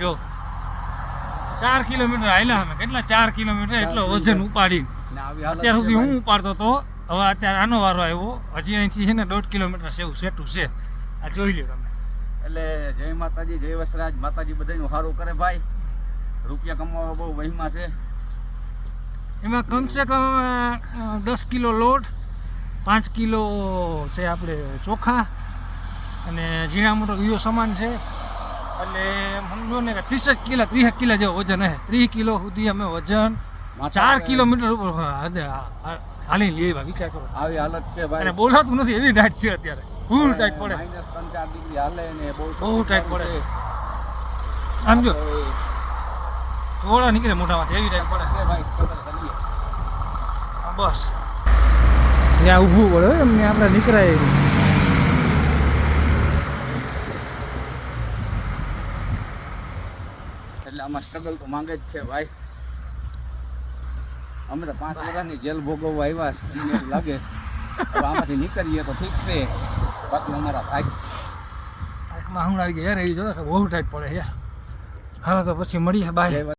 જો 4 કિલોમીટર હાલ્યા અમે કેટલા 4 કિલોમીટર એટલો વજન ઉપાડી અત્યાર સુધી હું ઉપાડતો તો હવે અત્યારે આનો વારો આવ્યો હજી અહીંથી છે ને 1.5 કિલોમીટર છે એવું સેટું છે આ જોઈ લ્યો તમે એટલે જય માતાજી જય વસરાજ માતાજી બધાનું સારું કરે ભાઈ રૂપિયા કમાવા બહુ વહીમાં છે એમાં કમસે કમ 10 કિલો લોટ 5 કિલો છે આપણે ચોખા અને ઝીણા મોટો ઈયો સામાન છે એટલે સમજો ને કે 30 કિલો જેવો વજન હે 30 કિલો સુધી અમે વજન 4 કિલોમીટર ઉપર હાલી લઈ આવ્યા વિચાર કરો આવી હાલત છે ભાઈ અને બોલાતું નથી એવી ટાઈટ છે અત્યારે ફૂલ ટાઈટ પડે -3-4 ડિગ્રી હાલે ને બહુ ટાઈટ પડે આમ જો થોડા નીકળે મોઢામાંથી એવી ટાઈટ પડે છે ભાઈ સ્ટ્રગલ કરીએ બસ ત્યાં ઊભું પડે એમને આપણે નીકળાય એટલે આમાં સ્ટ્રગલ તો માંગે જ છે ભાઈ અમે તો 5 વર્ષની જેલ ભોગવવા આવ્યા છે એમને એવું લાગે છે હવે આમાંથી નીકળીએ તો ઠીક છે બાકી અમારા ભાઈ આંખમાં હું આવી ગયા યાર એવી જો બહુ ટાઈટ પડે યાર હાલો તો પછી મળીએ બાય